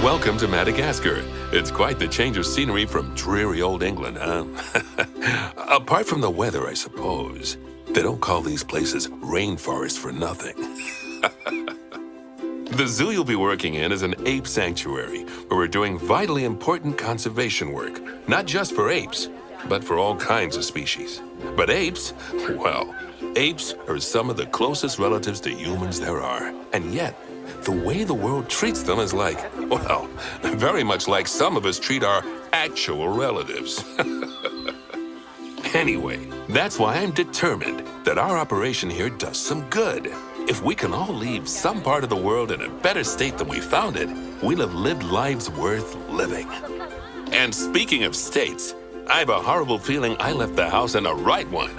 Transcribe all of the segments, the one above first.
Welcome to Madagascar. It's quite the change of scenery from dreary old England, huh? Apart from the weather, I suppose. They don't call these places rainforests for nothing. The zoo you'll be working in is an ape sanctuary, where we're doing vitally important conservation work, not just for apes, but for all kinds of species. But apes, well, apes are some of the closest relatives to humans there are. And yet, the way the world treats them is like, well, very much like some of us treat our actual relatives. Anyway, that's why I'm determined that our operation here does some good. If we can all leave some part of the world in a better state than we found it, we'll have lived lives worth living. And speaking of states, I have a horrible feeling I left the house in the right one.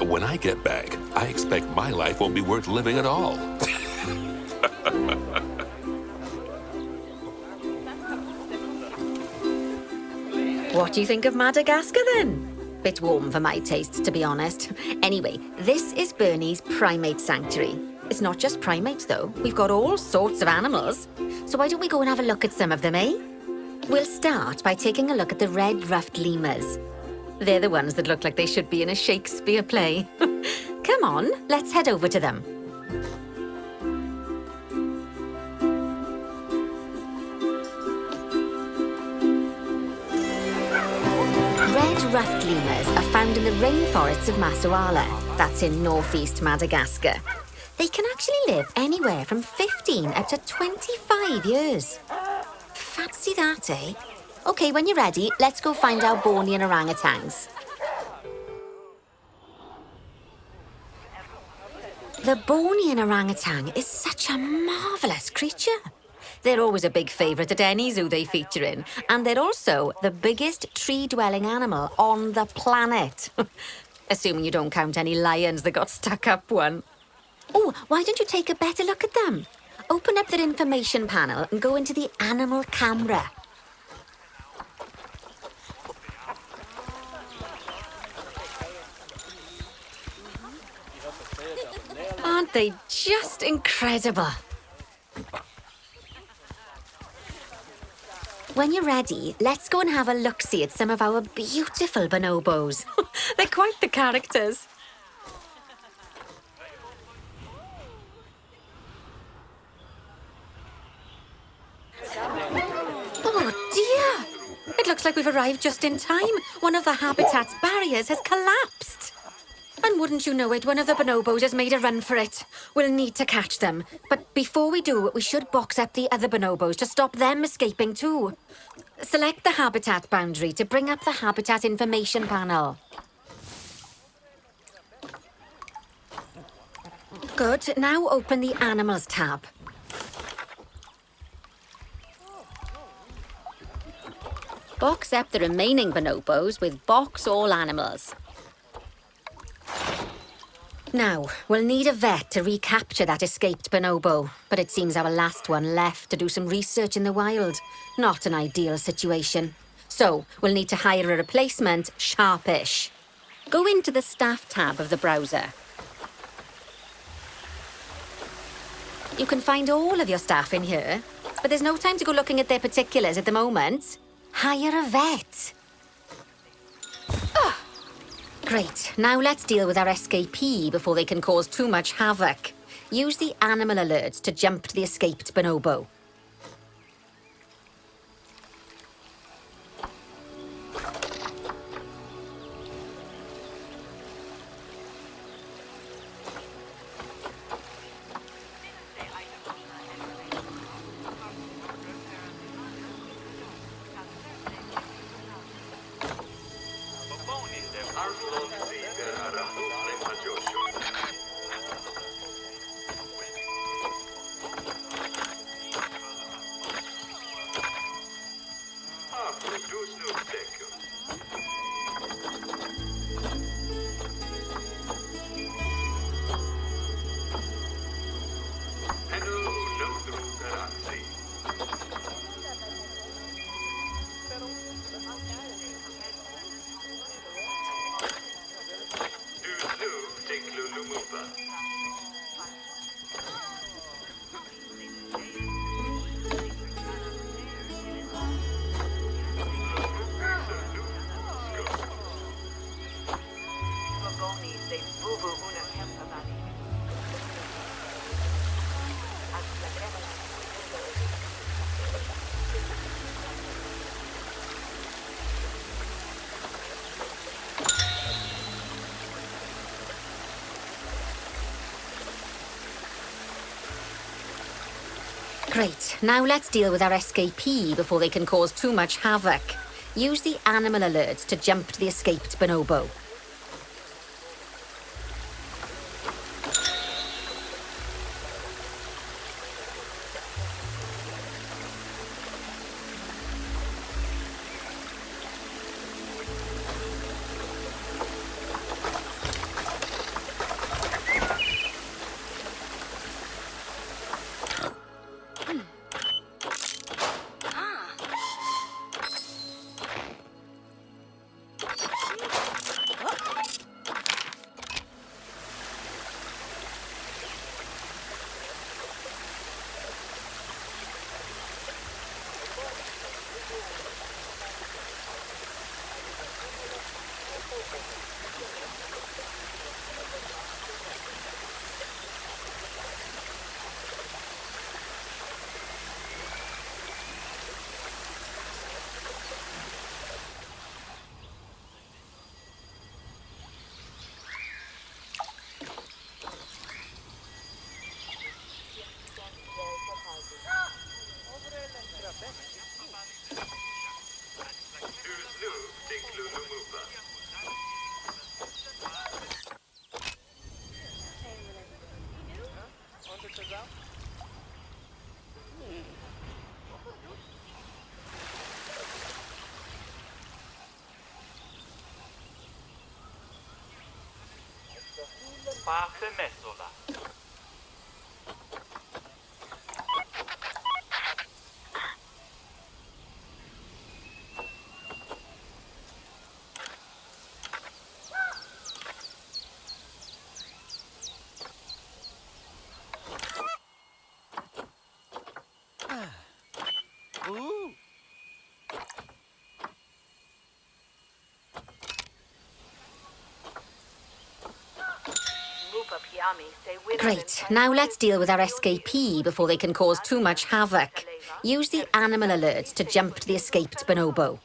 When I get back, I expect my life won't be worth living at all. What do you think of Madagascar, then? Bit warm for my taste, to be honest. Anyway, this is Bernie's primate sanctuary. It's not just primates, though. We've got all sorts of animals. So why don't we go and have a look at some of them, eh? We'll start by taking a look at the red-ruffed lemurs. They're the ones that look like they should be in a Shakespeare play. Come on, let's head over to them. Red-ruffed lemurs are found in the rainforests of Massawa. That's in northeast Madagascar. They can actually live anywhere from 15 up to 25 years. Fancy that, eh? Okay, when you're ready, let's go find our Bornean orangutans. The Bornean orangutan is such a marvellous creature. They're always a big favourite at any zoo they feature in, and they're also the biggest tree-dwelling animal on the planet. Assuming you don't count any lions that got stuck up one. Oh, why don't you take a better look at them? Open up their information panel and go into the animal camera. Aren't they just incredible? When you're ready, let's go and have a look-see at some of our beautiful bonobos. They're quite the characters. Oh dear! It looks like we've arrived just in time. One of the habitat's barriers has collapsed. And wouldn't you know it, one of the bonobos has made a run for it. We'll need to catch them. But before we do, we should box up the other bonobos to stop them escaping too. Select the habitat boundary to bring up the habitat information panel. Good. Now open the animals tab. Box up the remaining bonobos with box all animals. Now, we'll need a vet to recapture that escaped bonobo, but it seems our last one left to do some research in the wild. Not an ideal situation. So, we'll need to hire a replacement sharpish. Go into the staff tab of the browser. You can find all of your staff in here, but there's no time to go looking at their particulars at the moment. Hire a vet. Great. Now let's deal with our escapee before they can cause too much havoc. Use the animal alerts to jump to the escaped bonobo. Great, now let's deal with our escapee before they can cause too much havoc. Use the animal alerts to jump to the escaped bonobo. Great, now let's deal with our escapee before they can cause too much havoc. Use the animal alerts to jump to the escaped bonobo.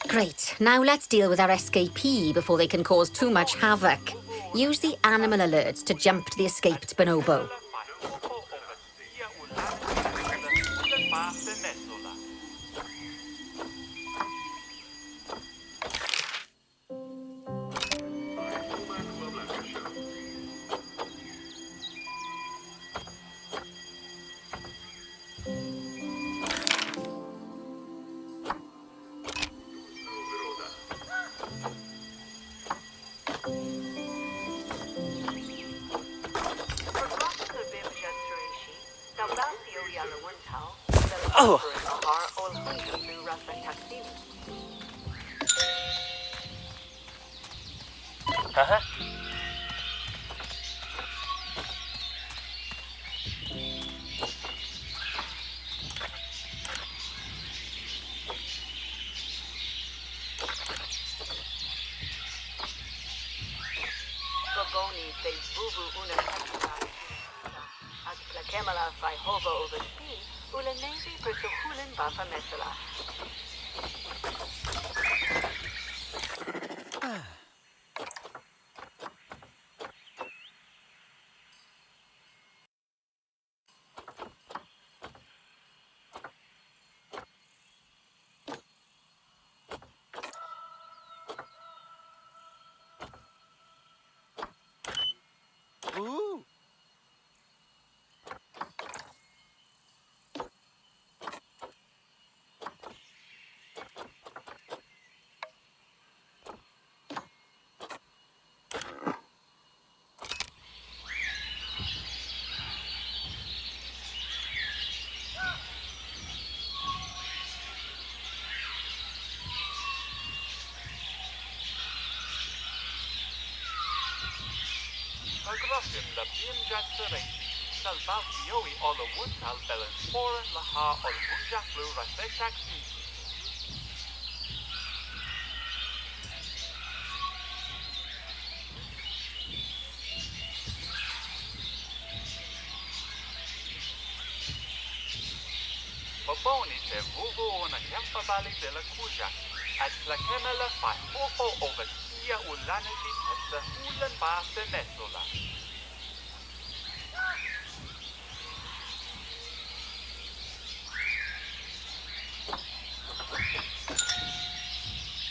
Great, now let's deal with our escapee before they can cause too much havoc. Use the animal alerts to jump to the escaped bonobo. Oh! Uh-huh. Ooh. Pagrossim la bienjat serenti, salvat yoi ola wuntal belen foren laha ol wunjak lu rasechak si. Baboni te vuvu una kempa bali de la kuja, at la kemela fai fofo over sia ulaneti at the hulen base nesola.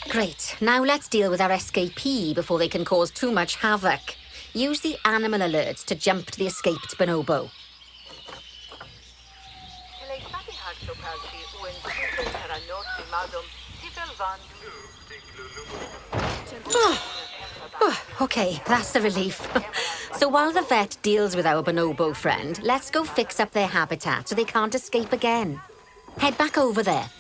Great. Now let's deal with our escapee before they can cause too much havoc. Use the animal alerts to jump to the escaped bonobo. Okay, that's a relief. So while the vet deals with our bonobo friend, let's go fix up their habitat so they can't escape again. Head back over there.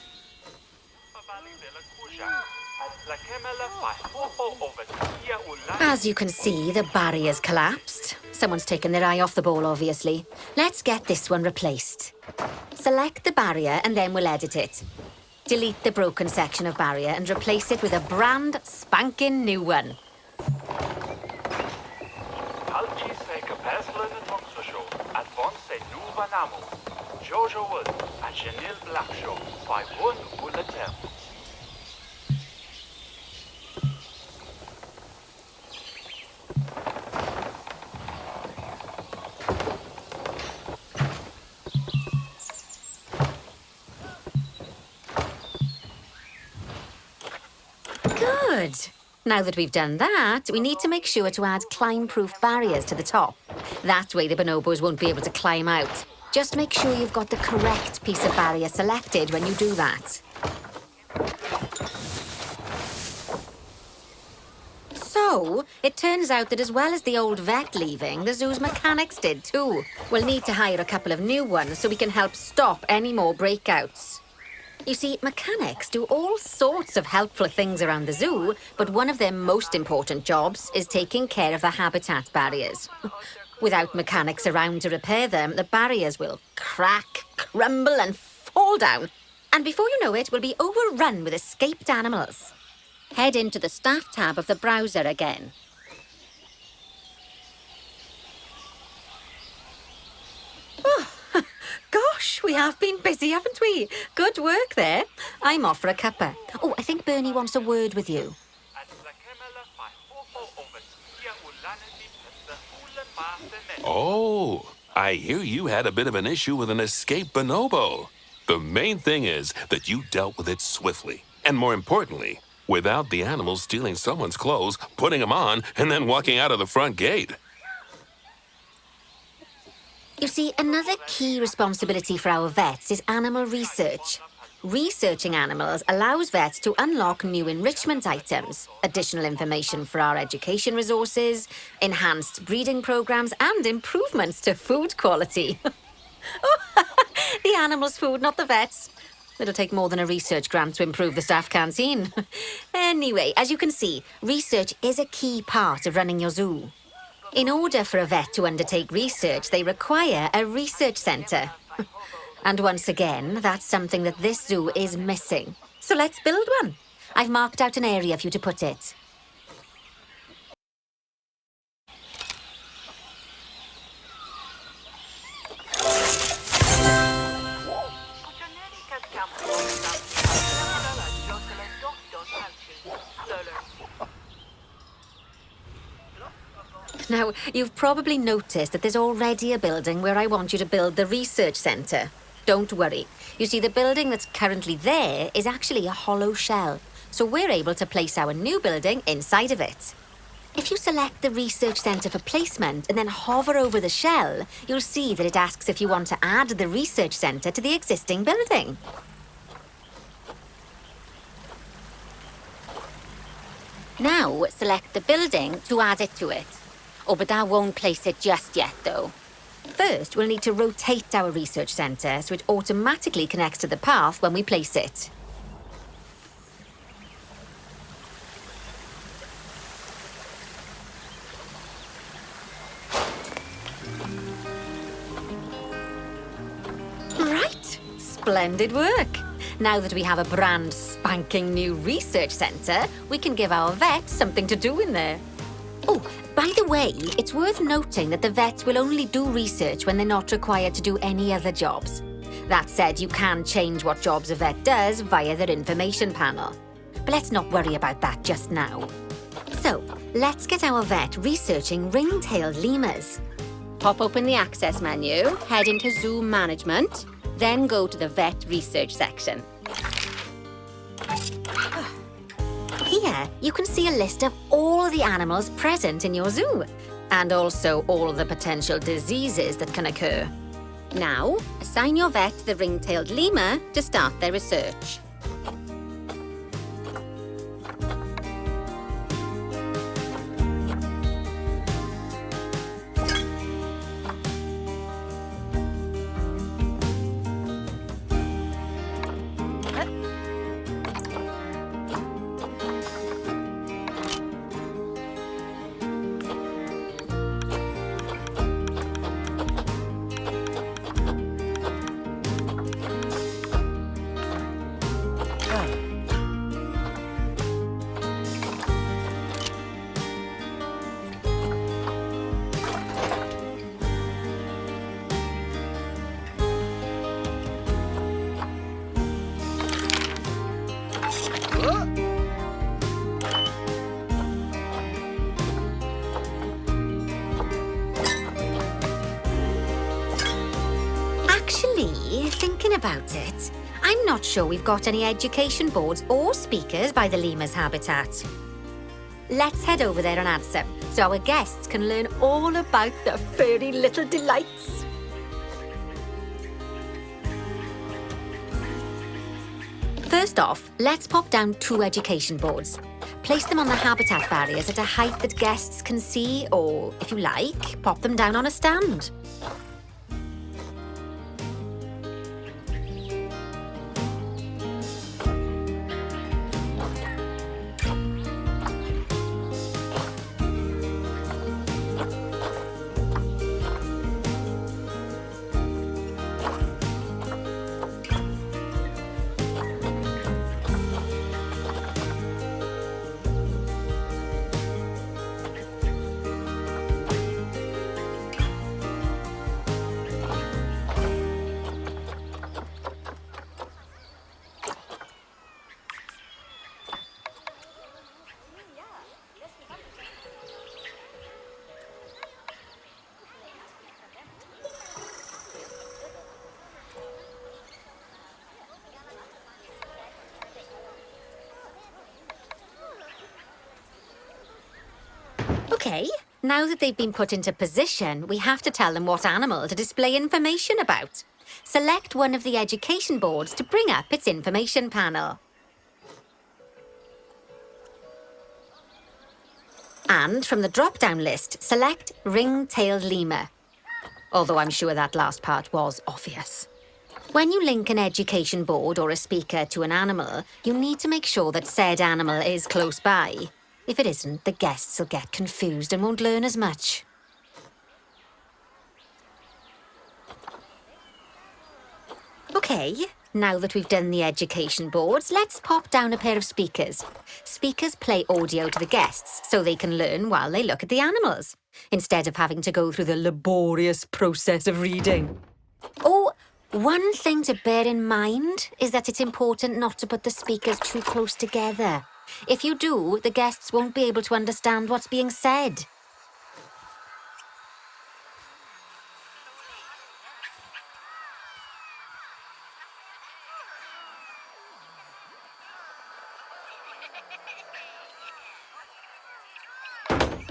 As you can see, the barrier's collapsed. Someone's taken their eye off the ball, obviously. Let's get this one replaced. Select the barrier and then we'll edit it. Delete the broken section of barrier and replace it with a brand spanking new one. Good. Now that we've done that, we need to make sure to add climb-proof barriers to the top. That way the bonobos won't be able to climb out. Just make sure you've got the correct piece of barrier selected when you do that. So, it turns out that as well as the old vet leaving, the zoo's mechanics did too. We'll need to hire a couple of new ones so we can help stop any more breakouts. You see, mechanics do all sorts of helpful things around the zoo, but one of their most important jobs is taking care of the habitat barriers. Without mechanics around to repair them, the barriers will crack, crumble and fall down. And before you know it, we'll be overrun with escaped animals. Head into the staff tab of the browser again. Oh, gosh, we have been busy, haven't we? Good work there. I'm off for a cuppa. Oh, I think Bernie wants a word with you. Oh, I hear you had a bit of an issue with an escaped bonobo. The main thing is that you dealt with it swiftly. And more importantly, without the animals stealing someone's clothes, putting them on, and then walking out of the front gate. You see, another key responsibility for our vets is animal research. Researching animals allows vets to unlock new enrichment items, additional information for our education resources, enhanced breeding programs, and improvements to food quality. Oh, The animals' food, not the vets. It'll take more than a research grant to improve the staff canteen. Anyway, as you can see, research is a key part of running your zoo. In order for a vet to undertake research, they require a research centre. And once again, that's something that this zoo is missing. So let's build one. I've marked out an area for you to put it. Now, you've probably noticed that there's already a building where I want you to build the research centre. Don't worry. You see, the building that's currently there is actually a hollow shell, so we're able to place our new building inside of it. If you select the research centre for placement and then hover over the shell, you'll see that it asks if you want to add the research centre to the existing building. Now, select the building to add it to it. Oh, but that won't place it just yet, though. First, we'll need to rotate our research centre so it automatically connects to the path when we place it. Right, splendid work. Now that we have a brand spanking new research centre, we can give our vets something to do in there. Oh, by the way, it's worth noting that the vets will only do research when they're not required to do any other jobs. That said, you can change what jobs a vet does via their information panel. But let's not worry about that just now. So, let's get our vet researching ring-tailed lemurs. Pop open the access menu, head into Zoo Management, then go to the vet research section. Here, you can see a list of all the animals present in your zoo, and also all the potential diseases that can occur. Now, assign your vet the ring-tailed lemur to start their research. Actually, thinking about it, I'm not sure we've got any education boards or speakers by the lemur's habitat. Let's head over there and add some, so our guests can learn all about the furry little delights. First off, let's pop down 2 education boards. Place them on the habitat barriers at a height that guests can see, or, if you like, pop them down on a stand. Okay, now that they've been put into position, we have to tell them what animal to display information about. Select one of the education boards to bring up its information panel. And from the drop-down list, select ring-tailed lemur. Although I'm sure that last part was obvious. When you link an education board or a speaker to an animal, you need to make sure that said animal is close by. If it isn't, the guests will get confused and won't learn as much. OK, now that we've done the education boards, let's pop down a pair of speakers. Speakers play audio to the guests so they can learn while they look at the animals, instead of having to go through the laborious process of reading. Oh, one thing to bear in mind is that it's important not to put the speakers too close together. If you do, the guests won't be able to understand what's being said.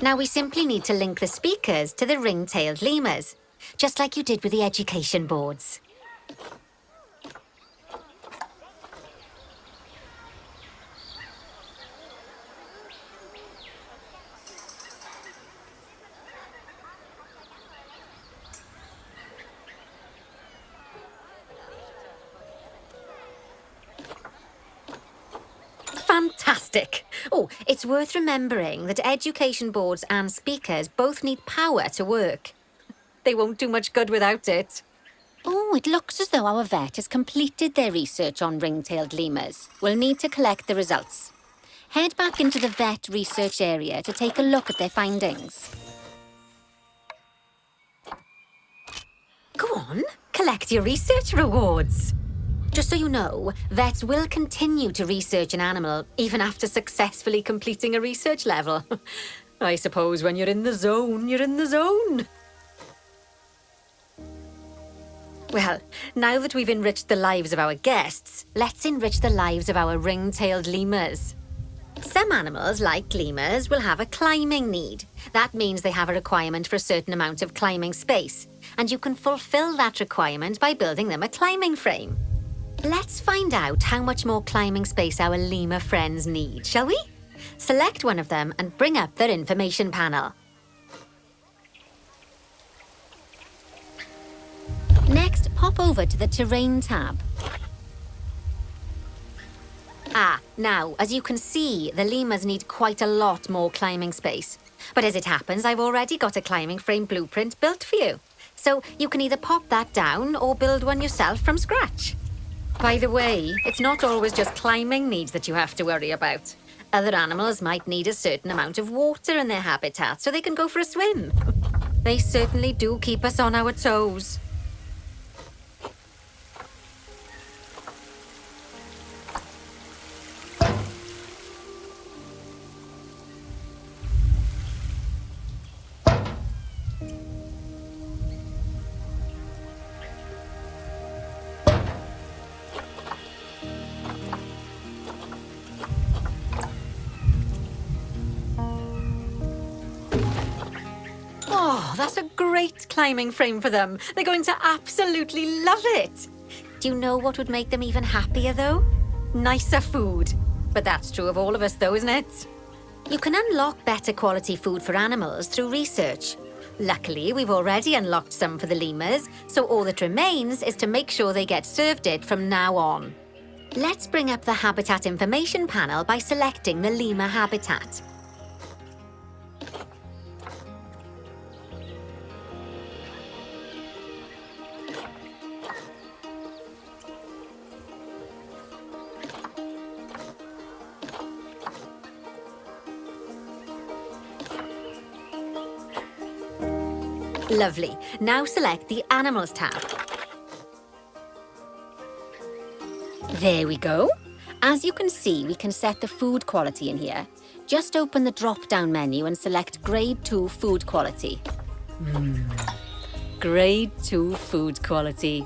Now we simply need to link the speakers to the ring-tailed lemurs, just like you did with the education boards. Fantastic! Oh, it's worth remembering that education boards and speakers both need power to work. They won't do much good without it. Oh, it looks as though our vet has completed their research on ring-tailed lemurs. We'll need to collect the results. Head back into the vet research area to take a look at their findings. Go on, collect your research rewards. Just so you know, vets will continue to research an animal even after successfully completing a research level. I suppose when you're in the zone, you're in the zone. Well, now that we've enriched the lives of our guests, let's enrich the lives of our ring-tailed lemurs. Some animals, like lemurs, will have a climbing need. That means they have a requirement for a certain amount of climbing space, and you can fulfill that requirement by building them a climbing frame. Let's find out how much more climbing space our lemur friends need, shall we? Select one of them and bring up their information panel. Next, pop over to the Terrain tab. Now, as you can see, the lemurs need quite a lot more climbing space. But as it happens, I've already got a climbing frame blueprint built for you. So you can either pop that down or build one yourself from scratch. By the way, it's not always just climbing needs that you have to worry about. Other animals might need a certain amount of water in their habitat so they can go for a swim. They certainly do keep us on our toes. Oh, that's a great climbing frame for them. They're going to absolutely love it. Do you know what would make them even happier, though? Nicer food. But that's true of all of us, though, isn't it? You can unlock better quality food for animals through research. Luckily, we've already unlocked some for the lemurs, so all that remains is to make sure they get served it from now on. Let's bring up the habitat information panel by selecting the lemur habitat. Lovely. Now select the Animals tab. There we go. As you can see, we can set the food quality in here. Just open the drop-down menu and select Grade 2 Food Quality. Grade 2 food quality.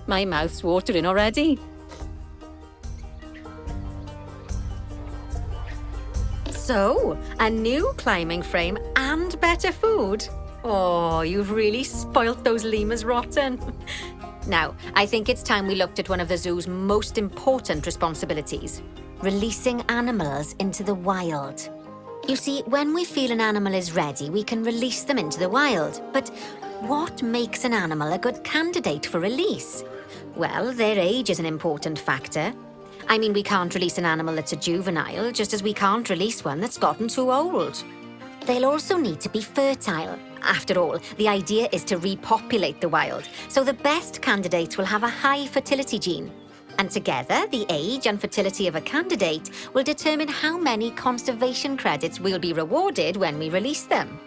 My mouth's watering already. So, a new climbing frame and better food. Oh, you've really spoilt those lemurs rotten. Now, I think it's time we looked at one of the zoo's most important responsibilities: releasing animals into the wild. You see, when we feel an animal is ready, we can release them into the wild. But what makes an animal a good candidate for release? Well, their age is an important factor. I mean, we can't release an animal that's a juvenile, just as we can't release one that's gotten too old. They'll also need to be fertile. After all, the idea is to repopulate the wild, so the best candidates will have a high fertility gene. And together, the age and fertility of a candidate will determine how many conservation credits we'll be rewarded when we release them.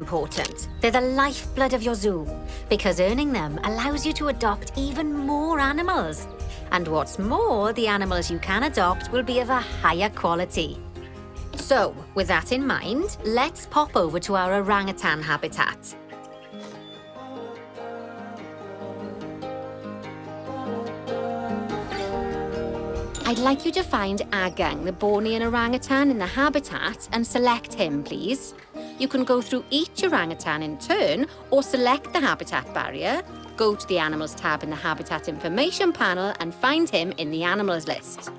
Important. They're the lifeblood of your zoo, because earning them allows you to adopt even more animals. And what's more, the animals you can adopt will be of a higher quality. So, with that in mind, let's pop over to our orangutan habitat. I'd like you to find Agang, the Bornean orangutan, in the habitat and select him, please. You can go through each orangutan in turn or select the habitat barrier, go to the Animals tab in the Habitat Information panel and find him in the Animals list.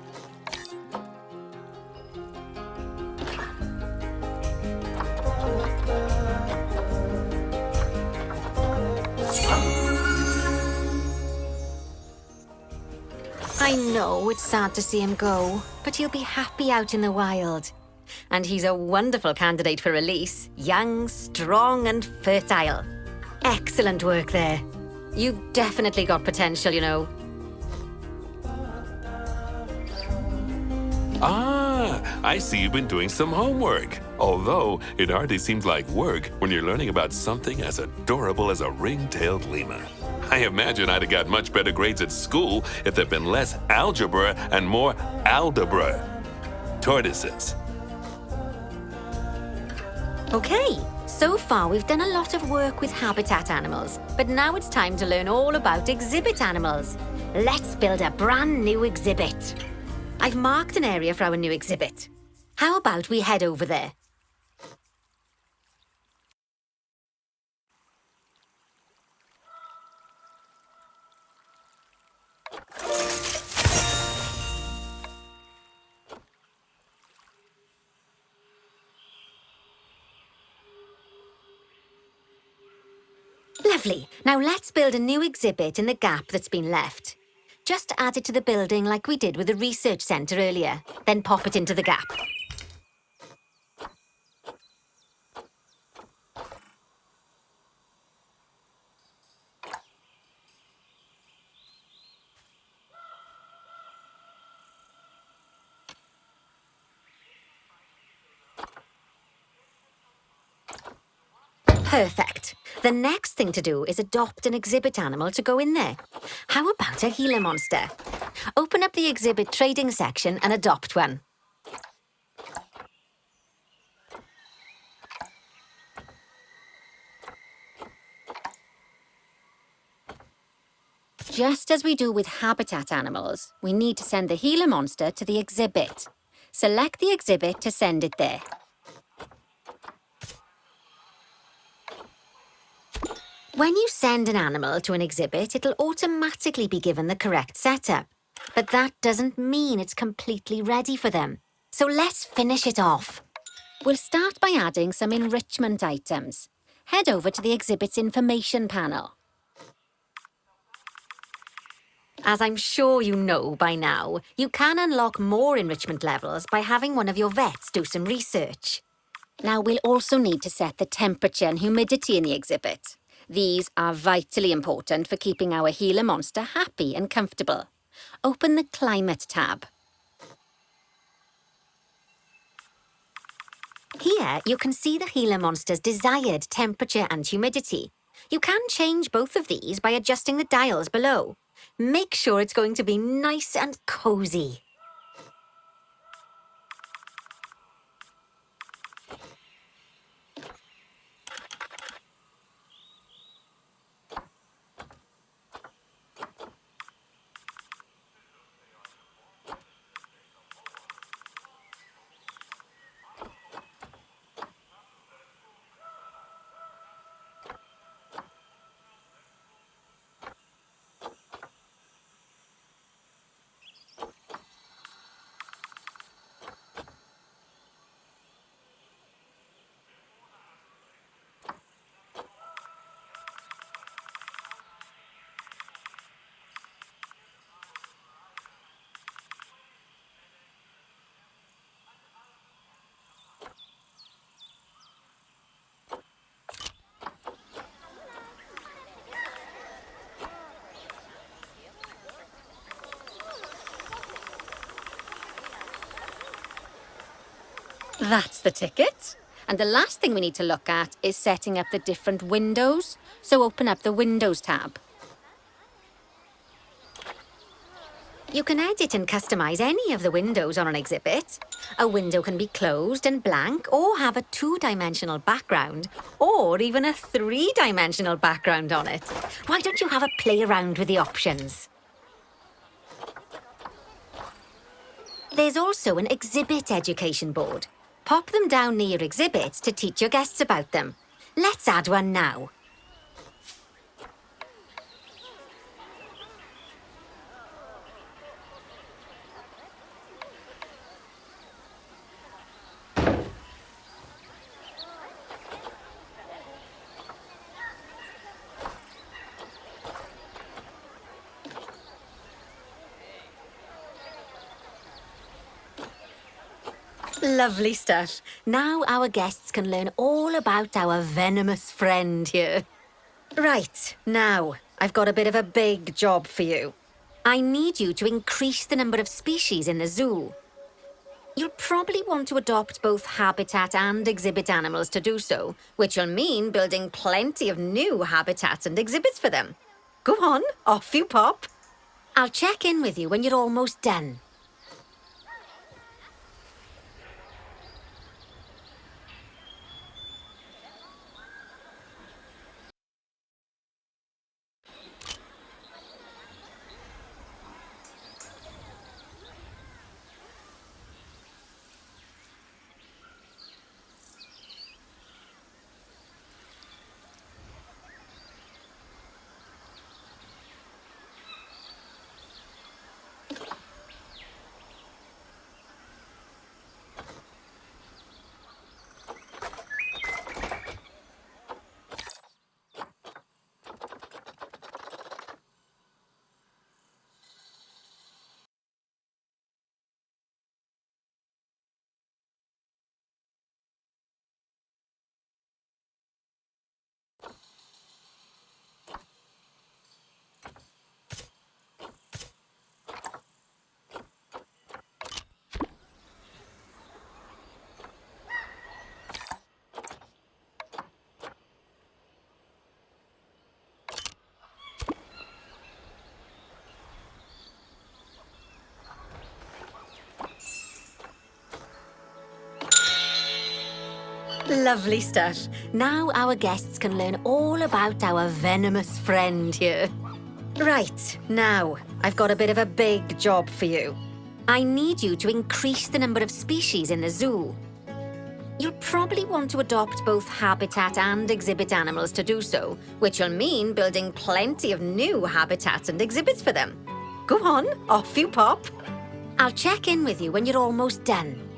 I know it's sad to see him go, but he'll be happy out in the wild. And he's a wonderful candidate for release. Young, strong and fertile. Excellent work there. You've definitely got potential, you know. Ah, I see you've been doing some homework. Although it hardly seems like work when you're learning about something as adorable as a ring-tailed lemur. I imagine I'd have got much better grades at school if there'd been less algebra and more aldebra. Tortoises. Okay, so far we've done a lot of work with habitat animals, but now it's time to learn all about exhibit animals. Let's build a brand new exhibit. I've marked an area for our new exhibit. How about we head over there? Lovely. Now let's build a new exhibit in the gap that's been left. Just add it to the building like we did with the research centre earlier, then pop it into the gap. Perfect. The next thing to do is adopt an exhibit animal to go in there. How about a Gila monster? Open up the exhibit trading section and adopt one. Just as we do with habitat animals, we need to send the Gila monster to the exhibit. Select the exhibit to send it there. When you send an animal to an exhibit, it'll automatically be given the correct setup. But that doesn't mean it's completely ready for them. So let's finish it off. We'll start by adding some enrichment items. Head over to the exhibit's information panel. As I'm sure you know by now, you can unlock more enrichment levels by having one of your vets do some research. Now we'll also need to set the temperature and humidity in the exhibit. These are vitally important for keeping our Gila monster happy and comfortable. Open the Climate tab. Here, you can see the Gila monster's desired temperature and humidity. You can change both of these by adjusting the dials below. Make sure it's going to be nice and cozy. That's the ticket. And the last thing we need to look at is setting up the different windows. So open up the Windows tab. You can edit and customize any of the windows on an exhibit. A window can be closed and blank, or have a two-dimensional background, or even a three-dimensional background on it. Why don't you have a play around with the options? There's also an exhibit education board. Pop them down near your exhibits to teach your guests about them. Let's add one now. Lovely stuff. Now our guests can learn all about our venomous friend here. Right, now, I've got a bit of a big job for you. I need you to increase the number of species in the zoo. You'll probably want to adopt both habitat and exhibit animals to do so, which will mean building plenty of new habitats and exhibits for them. Go on, off you pop. I'll check in with you when you're almost done. Lovely stuff. Now our guests can learn all about our venomous friend here. Right, now, I've got a bit of a big job for you. I need you to increase the number of species in the zoo. You'll probably want to adopt both habitat and exhibit animals to do so, which will mean building plenty of new habitats and exhibits for them. Go on, off you pop. I'll check in with you when you're almost done.